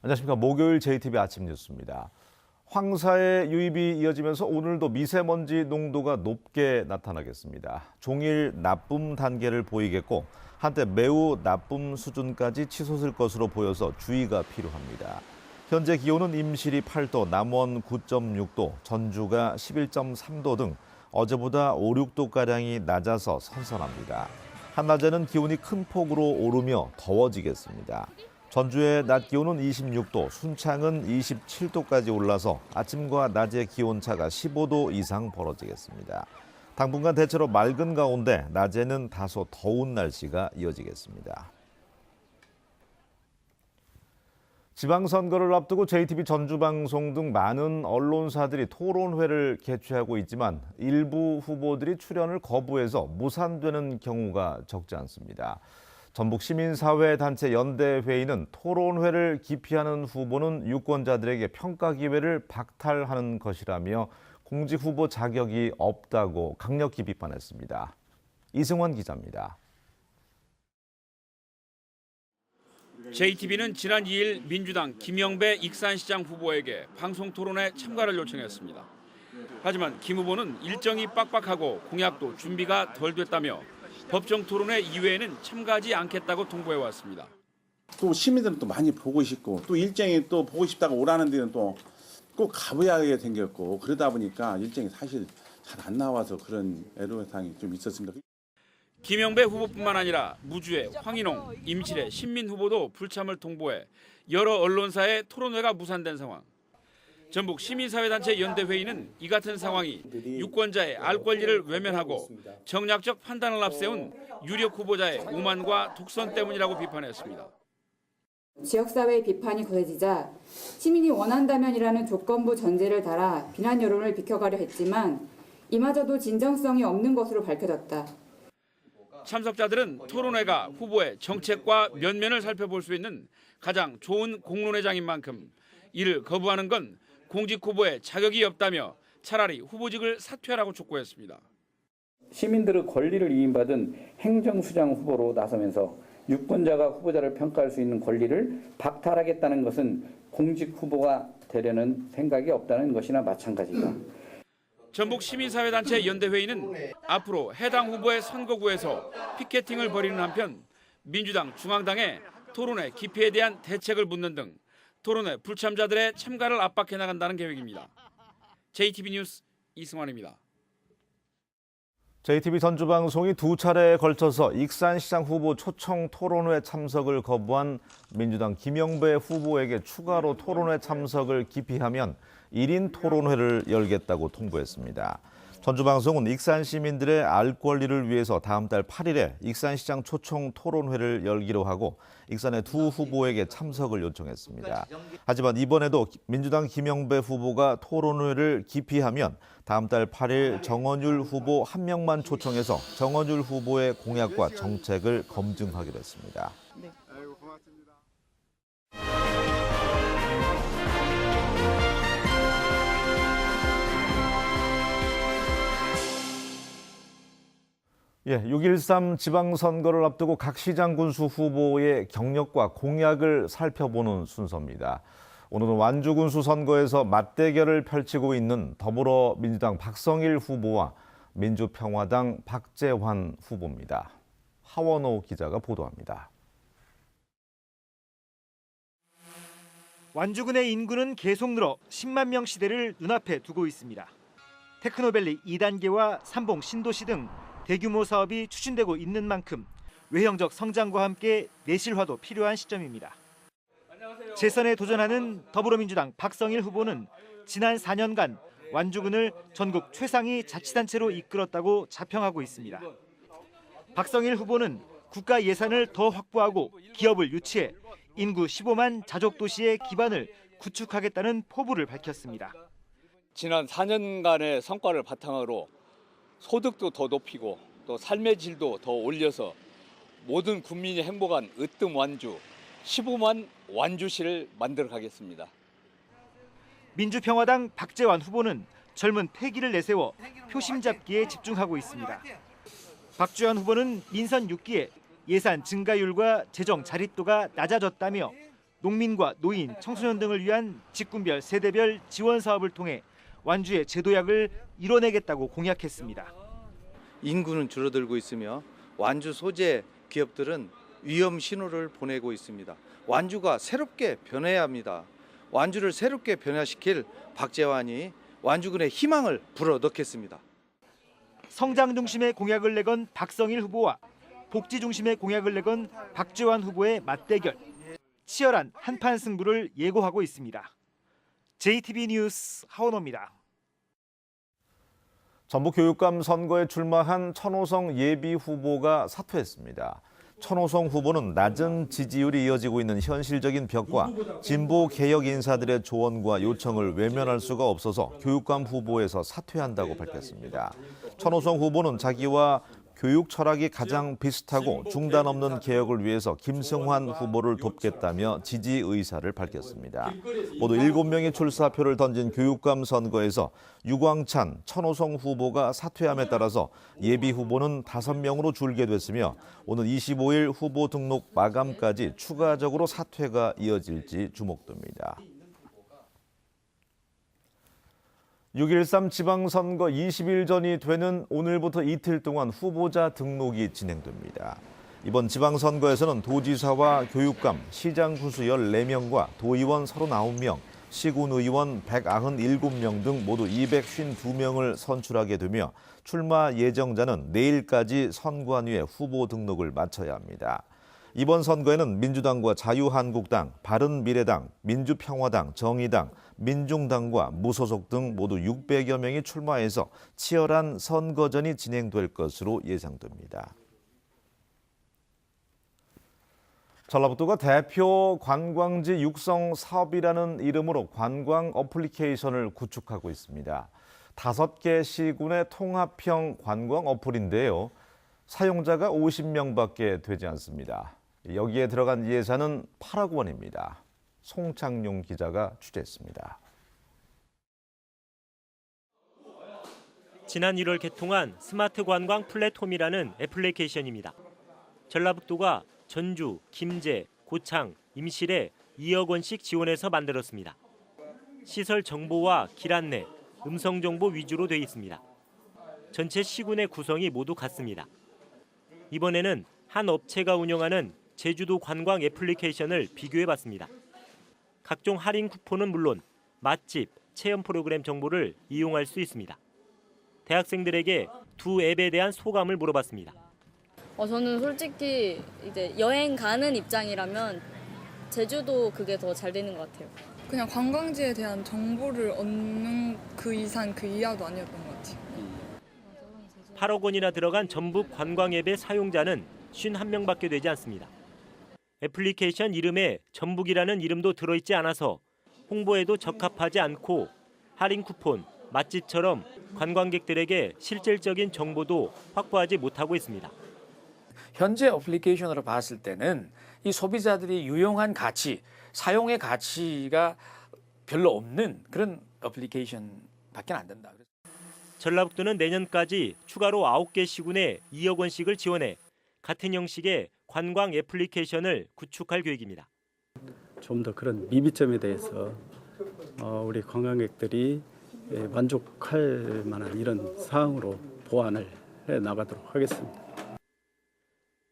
안녕하십니까. 목요일 JTBC 아침 뉴스입니다. 황사의 유입이 이어지면서 오늘도 미세먼지 농도가 높게 나타나겠습니다. 종일 나쁨 단계를 보이겠고 한때 매우 나쁨 수준까지 치솟을 것으로 보여서 주의가 필요합니다. 현재 기온은 임실이 8도, 남원 9.6도, 전주가 11.3도 등 어제보다 5, 6도가량이 낮아서 선선합니다. 한낮에는 기온이 큰 폭으로 오르며 더워지겠습니다. 전주의 낮 기온은 26도, 순창은 27도까지 올라서 아침과 낮의 기온차가 15도 이상 벌어지겠습니다. 당분간 대체로 맑은 가운데 낮에는 다소 더운 날씨가 이어지겠습니다. 지방선거를 앞두고 JTBC 전주방송 등 많은 언론사들이 토론회를 개최하고 있지만 일부 후보들이 출연을 거부해서 무산되는 경우가 적지 않습니다. 전북 시민사회단체 연대회의는 토론회를 기피하는 후보는 유권자들에게 평가 기회를 박탈하는 것이라며 공직 후보 자격이 없다고 강력히 비판했습니다. 이승원 기자입니다. JTBC는 지난 2일 민주당 김영배 익산시장 후보에게 방송 토론에 참가를 요청했습니다. 하지만 김 후보는 일정이 빡빡하고 공약도 준비가 덜 됐다며 법정 토론회 이외에는 참가하지 않겠다고 통보해왔습니다. 또 시민들은 또 많이 보고 싶고 또 일정이 또 보고 싶다고 오라는 데는 또 꼭 가봐야 하게 생겼고 그러다 보니까 일정이 사실 잘 안 나와서 그런 애로사항이 좀 있었습니다. 김영배 후보뿐만 아니라 무주의 황인홍, 임실의 신민 후보도 불참을 통보해 여러 언론사의 토론회가 무산된 상황. 전북 시민사회단체 연대회의는 이 같은 상황이 유권자의 알 권리를 외면하고 정략적 판단을 앞세운 유력 후보자의 오만과 독선 때문이라고 비판했습니다. 지역사회의 비판이 거세지자 시민이 원한다면이라는 조건부 전제를 달아 비난 여론을 비켜가려 했지만 이마저도 진정성이 없는 것으로 밝혀졌다. 참석자들은 토론회가 후보의 정책과 면면을 살펴볼 수 있는 가장 좋은 공론회장인 만큼 이를 거부하는 건 공직 후보의 자격이 없다며 차라리 후보직을 사퇴하라고 촉구했습니다. 시민들의 권리를 위임받은 행정수장 후보로 나서면서 유권자가 후보자를 평가할 수 있는 권리를 박탈하겠다는 것은 공직 후보가 되려는 생각이 없다는 것이나 마찬가지다. 전북 시민사회단체 연대회의는 앞으로 해당 후보의 선거구에서 피켓팅을 벌이는 한편 민주당, 중앙당에 토론회 기피에 대한 대책을 묻는 등 토론회 불참자들의 참가를 압박해 나간다는 계획입니다. JTBC 뉴스 이승환입니다. JTBC 전주방송이 두 차례에 걸쳐서 익산시장 후보 초청 토론회 참석을 거부한 민주당 김영배 후보에게 추가로 토론회 참석을 기피하면 1인 토론회를 열겠다고 통보했습니다. 전주방송은 익산 시민들의 알 권리를 위해서 다음 달 8일에 익산시장 초청 토론회를 열기로 하고 익산의 두 후보에게 참석을 요청했습니다. 하지만 이번에도 민주당 김영배 후보가 토론회를 기피하면 다음 달 8일 정원율 후보 한 명만 초청해서 정원율 후보의 공약과 정책을 검증하기로 했습니다. 예, 6.13 지방선거를 앞두고 각 시장 군수 후보의 경력과 공약을 살펴보는 순서입니다. 오늘은 완주 군수 선거에서 맞대결을 펼치고 있는 더불어민주당 박성일 후보와 민주평화당 박재환 후보입니다. 하원호 기자가 보도합니다. 완주군의 인구는 계속 늘어 10만 명 시대를 눈앞에 두고 있습니다. 테크노밸리 2단계와 삼봉 신도시 등 대규모 사업이 추진되고 있는 만큼 외형적 성장과 함께 내실화도 필요한 시점입니다. 재선에 도전하는 더불어민주당 박성일 후보는 지난 4년간 완주군을 전국 최상위 자치단체로 이끌었다고 자평하고 있습니다. 박성일 후보는 국가 예산을 더 확보하고 기업을 유치해 인구 15만 자족도시의 기반을 구축하겠다는 포부를 밝혔습니다. 지난 4년간의 성과를 바탕으로 소득도 더 높이고 또 삶의 질도 더 올려서 모든 국민이 행복한 으뜸 완주, 15만 완주시를 만들어 가겠습니다. 민주평화당 박재환 후보는 젊은 패기를 내세워 표심 잡기에 집중하고 있습니다. 박재환 후보는 민선 6기에 예산 증가율과 재정 자립도가 낮아졌다며 농민과 노인, 청소년 등을 위한 직군별, 세대별 지원 사업을 통해 완주의 제도약을 이뤄내겠다고 공약했습니다. 인구는 줄어들고 있으며 완주 소재 기업들은 위험 신호를 보내고 있습니다. 완주가 새롭게 변해야 합니다. 완주를 새롭게 변화시킬 박재환이 완주군의 희망을 불어넣겠습니다. 성장 중심의 공약을 내건 박성일 후보와 복지 중심의 공약을 내건 박재환 후보의 맞대결. 치열한 한판 승부를 예고하고 있습니다. JTB 뉴스 하원호입니다. 전북교육감 선거에 출마한 천호성 예비 후보가 사퇴했습니다. 천호성 후보는 낮은 지지율이 이어지고 있는 현실적인 벽과 진보 개혁 인사들의 조언과 요청을 외면할 수가 없어서 교육감 후보에서 사퇴한다고 밝혔습니다. 천호성 후보는 자기와 교육 철학이 가장 비슷하고 중단 없는 개혁을 위해서 김승환 후보를 돕겠다며 지지 의사를 밝혔습니다. 모두 7명의 출사표를 던진 교육감 선거에서 유광찬, 천호성 후보가 사퇴함에 따라서 예비 후보는 5명으로 줄게 됐으며 오늘 25일 후보 등록 마감까지 추가적으로 사퇴가 이어질지 주목됩니다. 6.13 지방선거 20일 전이 되는 오늘부터 이틀 동안 후보자 등록이 진행됩니다. 이번 지방선거에서는 도지사와 교육감, 시장 군수 14명과 도의원 39명, 시군의원 197명 등 모두 252명을 선출하게 되며 출마 예정자는 내일까지 선관위에 후보 등록을 마쳐야 합니다. 이번 선거에는 민주당과 자유한국당, 바른미래당, 민주평화당, 정의당, 민중당과 무소속 등 모두 600여 명이 출마해서 치열한 선거전이 진행될 것으로 예상됩니다. 전라북도가 대표 관광지 육성 사업이라는 이름으로 관광 어플리케이션을 구축하고 있습니다. 5개 시군의 통합형 관광 어플인데요. 사용자가 50명밖에 되지 않습니다. 여기에 들어간 예산은 8억 원입니다. 송창용 기자가 취재했습니다. 지난 1월 개통한 스마트 관광 플랫폼이라는 애플리케이션입니다. 전라북도가 전주, 김제, 고창, 임실에 2억 원씩 지원해서 만들었습니다. 시설 정보와 길 안내, 음성 정보 위주로 돼 있습니다. 전체 시군의 구성이 모두 같습니다. 이번에는 한 업체가 운영하는 제주도 관광 애플리케이션을 비교해봤습니다. 각종 할인 쿠폰은 물론 맛집, 체험 프로그램 정보를 이용할 수 있습니다. 대학생들에게 두 앱에 대한 소감을 물어봤습니다. 저는 솔직히 이제 여행 가는 입장이라면 제주도 그게 더 잘 되는 것 같아요. 그냥 관광지에 대한 정보를 얻는 그 이상 그 이하도 아니었던 것 같아요. 8억 원이나 들어간 전북 관광 앱의 사용자는 51명밖에 되지 않습니다. 애플리케이션 이름에 전북이라는 이름도 들어있지 않아서 홍보에도 적합하지 않고 할인 쿠폰, 맛집처럼 관광객들에게 실질적인 정보도 확보하지 못하고 있습니다. 현재 어플리케이션으로 봤을 때는 이 소비자들이 유용한 가치, 사용의 가치가 별로 없는 그런 어플리케이션밖에 안 된다. 전라북도는 내년까지 추가로 9개 시군에 2억 원씩을 지원해 같은 형식의 관광 애플리케이션을 구축할 계획입니다. 좀 더 그런 미비점에 대해서 우리 관광객들이 만족할 만한 이런 사항으로 보완을 해 나가도록 하겠습니다.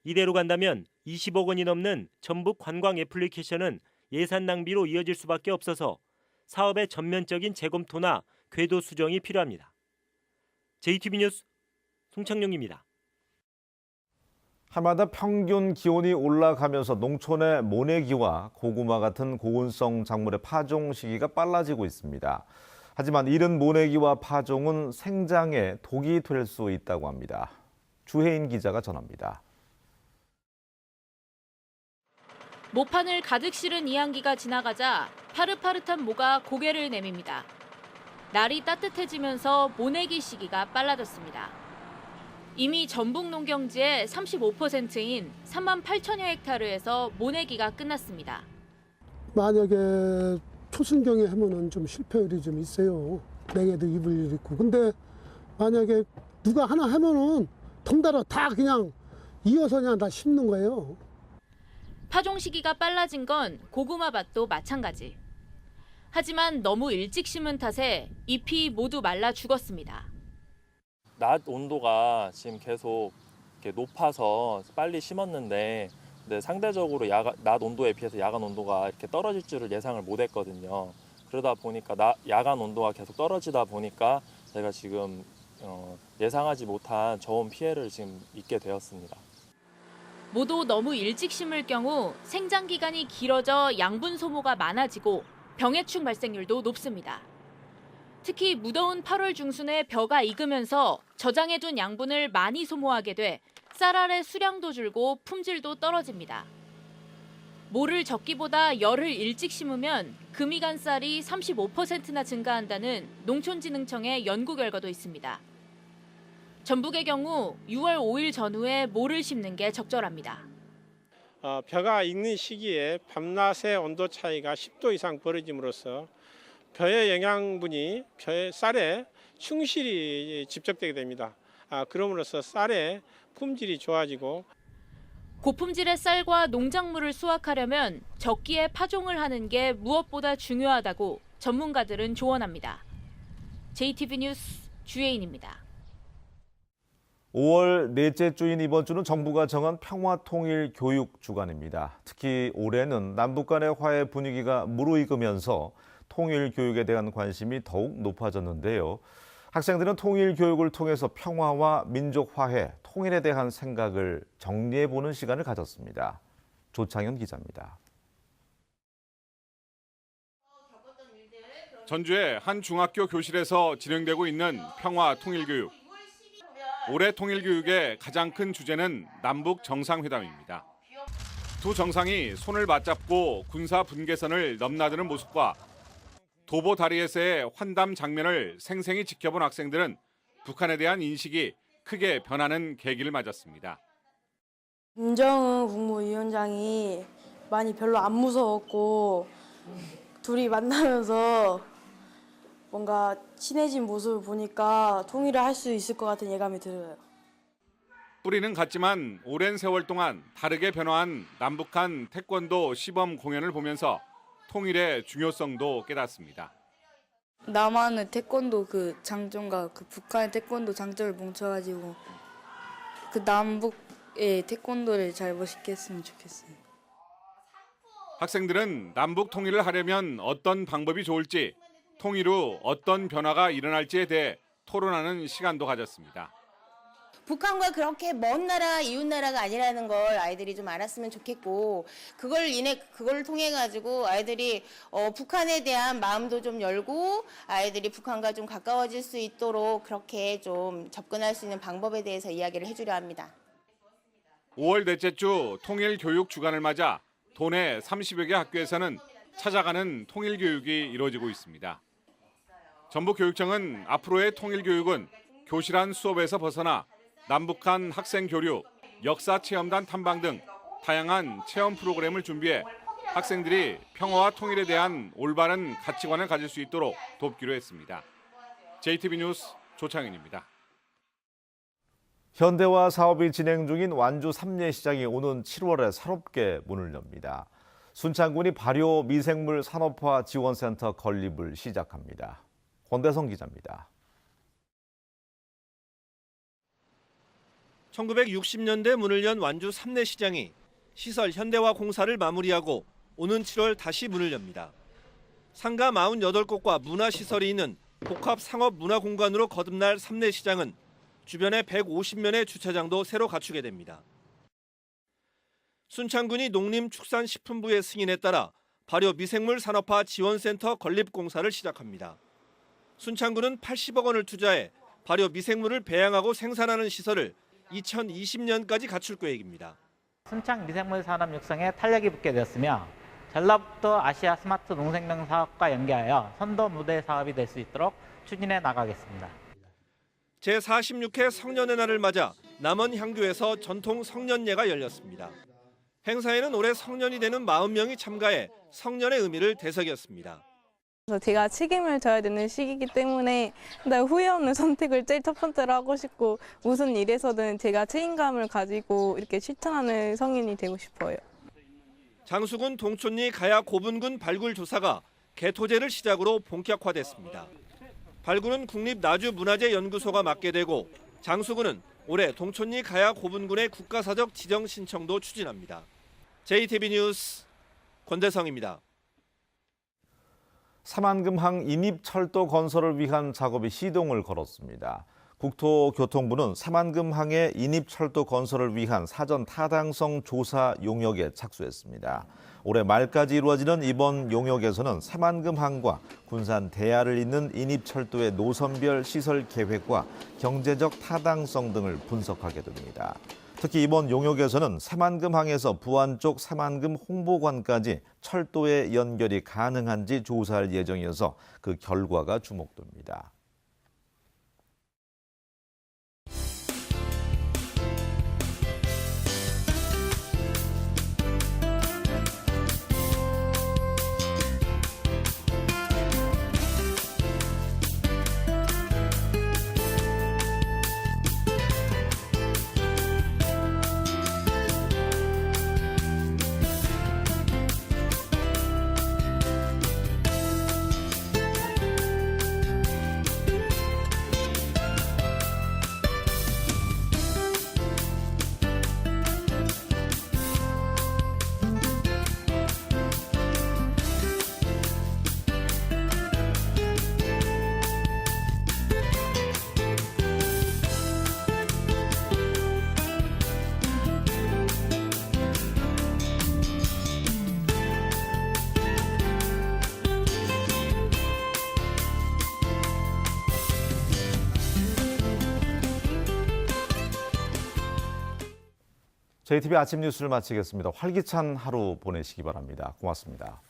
이대로 간다면 20억 원이 넘는 전북 관광 애플리케이션은 예산 낭비로 이어질 수밖에 없어서 사업의 전면적인 재검토나 궤도 수정이 필요합니다. JTB 뉴스 송창용입니다. 해마다 평균 기온이 올라가면서 농촌의 모내기와 고구마 같은 고온성 작물의 파종 시기가 빨라지고 있습니다. 하지만 이른 모내기와 파종은 생장에 독이 될 수 있다고 합니다. 주혜인 기자가 전합니다. 모판을 가득 실은 이항기가 지나가자 파릇파릇한 모가 고개를 내밉니다. 날이 따뜻해지면서 모내기 시기가 빨라졌습니다. 이미 전북 농경지의 35%인 3만 8천여 헥타르에서 모내기가 끝났습니다. 만약에 초순경에 하면은 좀 실패율이 좀 있어요. 냉해도 입을 일 있고. 근데 만약에 누가 하나 하면은 덩달아 다 그냥 이어서 그냥 다 심는 거예요. 파종 시기가 빨라진 건 고구마밭도 마찬가지. 하지만 너무 일찍 심은 탓에 잎이 모두 말라 죽었습니다. 낮 온도가 지금 계속 이렇게 높아서 빨리 심었는데 근데 상대적으로 낮 온도에 비해서 야간 온도가 이렇게 떨어질 줄을 예상을 못했거든요. 그러다 보니까 야간 온도가 계속 떨어지다 보니까 제가 지금 예상하지 못한 저온 피해를 지금 입게 되었습니다. 모두 너무 일찍 심을 경우 생장 기간이 길어져 양분 소모가 많아지고 병해충 발생률도 높습니다. 특히 무더운 8월 중순에 벼가 익으면서 저장해둔 양분을 많이 소모하게 돼 쌀알의 수량도 줄고 품질도 떨어집니다. 모를 적기보다 열흘 일찍 심으면 금이간 쌀이 35%나 증가한다는 농촌진흥청의 연구 결과도 있습니다. 전북의 경우 6월 5일 전후에 모를 심는 게 적절합니다. 벼가 익는 시기에 밤낮의 온도 차이가 10도 이상 벌어짐으로써 벼의 영양분이 벼의 쌀에 충실히 집적되게 됩니다. 그럼으로써 쌀의 품질이 좋아지고 고품질의 쌀과 농작물을 수확하려면 적기에 파종을 하는 게 무엇보다 중요하다고 전문가들은 조언합니다. JTB 뉴스 주혜인입니다. 5월 넷째 주인 이번 주는 정부가 정한 평화통일 교육 주간입니다. 특히 올해는 남북 간의 화해 분위기가 무르익으면서 통일 교육에 대한 관심이 더욱 높아졌는데요. 학생들은 통일 교육을 통해서 평화와 민족 화해, 통일에 대한 생각을 정리해보는 시간을 가졌습니다. 조창현 기자입니다. 전주의 한 중학교 교실에서 진행되고 있는 평화 통일 교육. 올해 통일 교육의 가장 큰 주제는 남북 정상회담입니다. 두 정상이 손을 맞잡고 군사 분계선을 넘나드는 모습과 도보 다리에서의 환담 장면을 생생히 지켜본 학생들은 북한에 대한 인식이 크게 변하는 계기를 맞았습니다. 김정은 국무위원장이 많이 별로 안 무서웠고 둘이 만나면서 뭔가 친해진 모습을 보니까 통일을 할 수 있을 것 같은 예감이 들어요. 뿌리는 같지만 오랜 세월 동안 다르게 변화한 남북한 태권도 시범 공연을 보면서 통일의 중요성도 깨닫습니다. 남한의 태권도 그 장점과 그 북한의 태권도 장점을 뭉쳐가지고 그 남북의 태권도를 잘 멋있게 했으면 좋겠어요. 학생들은 남북 통일을 하려면 어떤 방법이 좋을지, 통일 후 어떤 변화가 일어날지에 대해 토론하는 시간도 가졌습니다. 북한과 그렇게 먼 나라, 이웃 나라가 아니라는 걸 아이들이 좀 알았으면 좋겠고, 그걸 통해 가지고 아이들이 북한에 대한 마음도 좀 열고 아이들이 북한과 좀 가까워질 수 있도록 그렇게 좀 접근할 수 있는 방법에 대해서 이야기를 해주려 합니다. 5월 넷째 주 통일 교육 주간을 맞아 도내 30여 개 학교에서는 찾아가는 통일 교육이 이루어지고 있습니다. 전북교육청은 앞으로의 통일 교육은 교실 안 수업에서 벗어나 남북한 학생 교류, 역사 체험단 탐방 등 다양한 체험 프로그램을 준비해 학생들이 평화와 통일에 대한 올바른 가치관을 가질 수 있도록 돕기로 했습니다. JTB 뉴스 조창현입니다. 현대화 사업이 진행 중인 완주 삼례시장이 오는 7월에 새롭게 문을 엽니다. 순창군이 발효 미생물 산업화 지원센터 건립을 시작합니다. 권대성 기자입니다. 1960년대 문을 연 완주 삼례시장이 시설 현대화 공사를 마무리하고 오는 7월 다시 문을 엽니다. 상가 48곳과 문화시설이 있는 복합 상업 문화공간으로 거듭날 삼례시장은 주변에 150면의 주차장도 새로 갖추게 됩니다. 순창군이 농림축산식품부의 승인에 따라 발효 미생물 산업화 지원센터 건립 공사를 시작합니다. 순창군은 80억 원을 투자해 발효 미생물을 배양하고 생산하는 시설을 2020년까지 갖출 계획입니다. 순창 미생물 산업 육성에 탄력이 붙게 되었으며 전라북도 아시아 스마트 농생명 사업과 연계하여 선도 모델 사업이 될 수 있도록 추진해 나가겠습니다. 제46회 성년의 날을 맞아 남원 향교에서 전통 성년예가 열렸습니다. 행사에는 올해 성년이 되는 40명이 참가해 성년의 의미를 되새겼습니다. 제가 책임을 져야 되는 시기이기 때문에 후회 없는 선택을 제일 첫 번째로 하고 싶고 무슨 일에서든 제가 책임감을 가지고 이렇게 실천하는 성인이 되고 싶어요. 장수군 동촌리 가야 고분군 발굴 조사가 개토제를 시작으로 본격화됐습니다. 발굴은 국립나주문화재연구소가 맡게 되고 장수군은 올해 동촌리 가야 고분군의 국가사적 지정 신청도 추진합니다. JTB 뉴스 권대성입니다. 사만금항 인입철도 건설을 위한 작업이 시동을 걸었습니다. 국토교통부는 사만금항의 인입철도 건설을 위한 사전 타당성 조사 용역에 착수했습니다. 올해 말까지 이루어지는 이번 용역에서는 사만금항과 군산 대야를 잇는 인입철도의 노선별 시설 계획과 경제적 타당성 등을 분석하게 됩니다. 특히 이번 용역에서는 사만금항에서 부안 쪽 사만금 홍보관까지 철도의 연결이 가능한지 조사할 예정이어서 그 결과가 주목됩니다. JTB 아침 뉴스를 마치겠습니다. 활기찬 하루 보내시기 바랍니다. 고맙습니다.